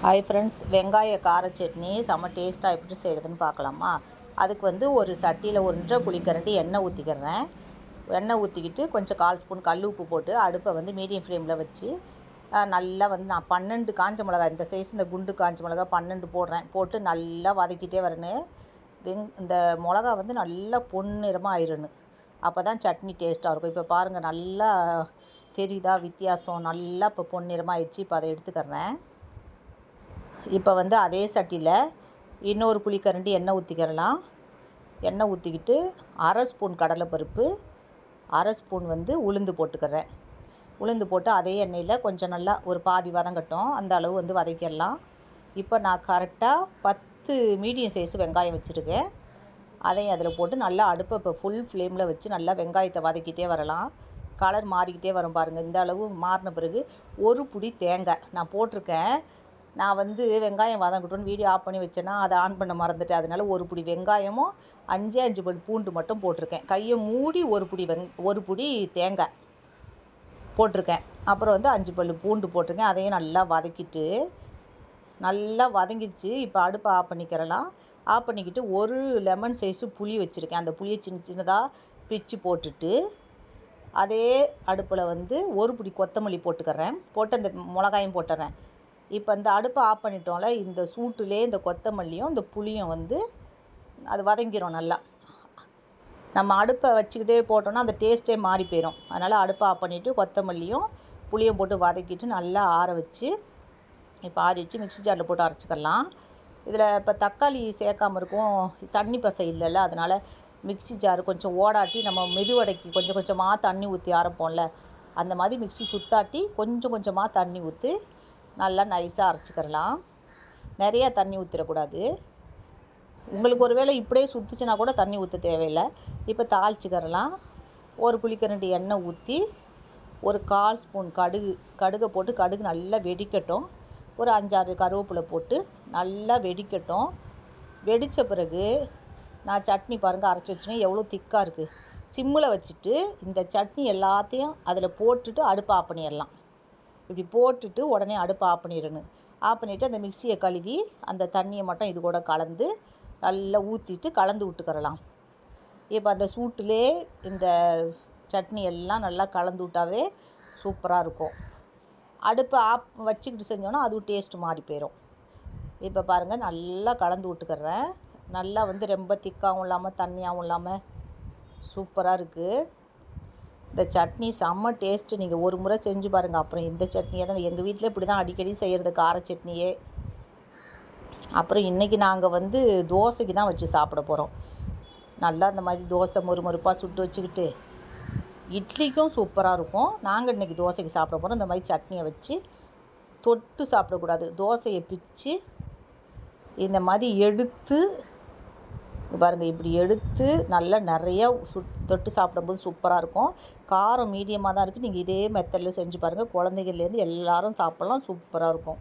Hi friends, வெங்காய கார சட்னி செம்ம டேஸ்ட்டாக எப்படி செய்கிறதுன்னு பார்க்கலாமா? அதுக்கு ஒரு சட்டியில் 1 குழிக்கரண்டி எண்ணெய் ஊற்றிக்கிறேன். எண்ணெய் ஊற்றிக்கிட்டு கொஞ்சம் 1/4 ஸ்பூன் கல் உப்பு போட்டு அடுப்பை மீடியம் ஃப்ளேமில் வச்சு நல்லா நான் 12 காஞ்ச மிளகா, இந்த சைஸ் இந்த குண்டு காஞ்ச மிளகா 12 போடுறேன். போட்டு நல்லா வதக்கிட்டே வரணும். இந்த மிளகா நல்லா பொன்னிறமாக ஆயிடணும். அப்போ தான் சட்னி டேஸ்ட்டாக இருக்கும். இப்போ பாருங்கள், நல்லா தெரியுதா வித்தியாசம்? நல்லா இப்போ பொன்னிறமாக ஆயிடுச்சு. இப்போ அதை எடுத்துக்கிறேன். இப்போ அதே சட்டியில் இன்னொரு குழிக்கரண்டி எண்ணெய் ஊற்றிக்கிறலாம். எண்ணெய் ஊற்றிக்கிட்டு 1/2 ஸ்பூன் கடலைப்பருப்பு, 1/2 ஸ்பூன் உளுந்து போட்டுக்கிறேன். உளுந்து போட்டு அதே எண்ணெயில் கொஞ்சம் நல்லா ஒரு பாதி வதங்கட்டும். அந்த அளவு வதக்கிடலாம். இப்போ நான் கரெக்டாக 10 மீடியம் சைஸ் வெங்காயம் வச்சுருக்கேன். அதையும் அதில் போட்டு நல்லா அடுப்பை இப்போ ஃபுல் ஃப்ளேமில் வச்சு நல்லா வெங்காயத்தை வதக்கிட்டே வரலாம். கலர் மாறிக்கிட்டே வரும் பாருங்கள். இந்த அளவு மாறின பிறகு ஒரு பிடி தேங்காய் நான் போட்டிருக்கேன். நான் வெங்காயம் வதங்கட்டும்னு வீடியோ ஆஃப் பண்ணி வச்சேன்னா அதை ஆன் பண்ண மறந்துட்டேன். அதனால் ஒரு பிடி வெங்காயமும் 5 பல் பூண்டு மட்டும் போட்டிருக்கேன். கையை மூடி ஒரு பிடி தேங்காய் போட்டிருக்கேன். அப்புறம் 5 பல் பூண்டு போட்டிருக்கேன். அதையும் நல்லா வதக்கிட்டு நல்லா வதங்கிடுச்சு. இப்போ அடுப்பை ஆஃப் பண்ணிக்கிறலாம். ஆஃப் பண்ணிக்கிட்டு ஒரு லெமன் சைஸு புளி வச்சுருக்கேன். அந்த புளியை சின்ன சின்னதாக பிச்சு போட்டுட்டு அதே அடுப்பில் ஒரு பிடி கொத்தமல்லி போட்டுக்கிறேன். போட்டு அந்த மிளகாயும் போட்டுறேன். இப்போ இந்த அடுப்பை ஆஃப் பண்ணிட்டோம்ல, இந்த சூட்டுலே இந்த கொத்தமல்லியும் இந்த புளியும் அது வதங்கிடும் நல்லா. நம்ம அடுப்பை வச்சுக்கிட்டே போட்டோம்னா அந்த டேஸ்ட்டே மாறி போயிடும். அதனால் அடுப்பை ஆஃப் பண்ணிவிட்டு கொத்தமல்லியும் புளியும் போட்டு வதக்கிட்டு நல்லா ஆற வச்சு, இப்போ ஆற வச்சு மிக்ஸி ஜாரில் போட்டு அரைச்சிக்கலாம். இதில் இப்போ தக்காளி சேர்க்காமல் இருக்கும், தண்ணி பசை இல்லைல்ல, அதனால் மிக்ஸி ஜாரு கொஞ்சம் ஓடாட்டி நம்ம மெதுவடைக்கு கொஞ்சம் கொஞ்சமாக தண்ணி ஊற்றி அரைப்போம்ல, அந்த மாதிரி மிக்ஸி சுத்தாட்டி கொஞ்சம் கொஞ்சமாக தண்ணி ஊற்றி நல்லா நைஸாக அரைச்சிக்கிறலாம். நிறையா தண்ணி ஊற்றிடக்கூடாது. உங்களுக்கு ஒரு வேளை இப்படியே சுற்றுச்சுன்னா கூட தண்ணி ஊற்ற தேவையில்லை. இப்போ தாளிச்சிக்கிறலாம். ஒரு குழிக்கரண்டி எண்ணெய் ஊற்றி ஒரு 1/4 ஸ்பூன் கடுகை போட்டு கடுகு நல்லா வெடிக்கட்டும். ஒரு 5-6 கருவேப்பிலை போட்டு நல்லா வெடிக்கட்டும். வெடித்த பிறகு நான் சட்னி பாருங்கள் அரைச்சி வச்சுருக்கேன். எவ்வளோ திக்காக இருக்குது. சிம்மில் வச்சுட்டு இந்த சட்னி எல்லாத்தையும் அதில் போட்டுட்டு அடுப்பை ஆஃப் பண்ணிடலாம். இப்படி போட்டுட்டு உடனே அடுப்பை ஆஃப் பண்ணிடணும். ஆஃப் பண்ணிவிட்டு அந்த மிக்சியை கழுவி அந்த தண்ணியை மட்டும் இது கூட கலந்து நல்லா ஊற்றிட்டு கலந்து விட்டுக்கிறலாம். இப்போ அந்த சூட்டிலே இந்த சட்னி எல்லாம் நல்லா கலந்து விட்டாவே சூப்பராக இருக்கும். அடுப்பை ஆஃப் வச்சுக்கிட்டு செஞ்சோன்னா அதுவும் டேஸ்ட்டு மாறி போயிடும். இப்போ பாருங்கள், நல்லா கலந்து விட்டுக்கிறேன். நல்லா ரொம்ப திக்காகவும் இல்லாமல் தண்ணியாகவும் இல்லாமல் சூப்பராக இருக்குது. இந்த சட்னி செம்ம டேஸ்ட்டு. நீங்கள் ஒரு முறை செஞ்சு பாருங்கள். அப்புறம் இந்த சட்னியை தான் எங்கள் வீட்டில் இப்படி தான் அடிக்கடி செய்கிறது, கார சட்னியே. அப்புறம் இன்றைக்கி நாங்கள் தோசைக்கு தான் வச்சு சாப்பிட போகிறோம். நல்லா அந்த மாதிரி தோசை மொறுமொறுப்பாக சுட்டு வச்சுக்கிட்டு இட்லிக்கும் சூப்பராக இருக்கும். நாங்கள் இன்றைக்கி தோசைக்கு சாப்பிட போகிறோம். இந்த மாதிரி சட்னியை வச்சு தொட்டு சாப்பிடக்கூடாது. தோசையை பிச்சு இந்த மாதிரி எடுத்து பாருங்கள், இப்படி எடுத்து நல்லா நிறையா தொட்டு சாப்பிடும்போது சூப்பராக இருக்கும். காரம் மீடியமாக தான் இருக்குது. நீங்கள் இதே மெத்தடில் செஞ்சு பாருங்கள். குழந்தைகள்லேருந்து எல்லோரும் சாப்பிட்லாம். சூப்பராக இருக்கும்.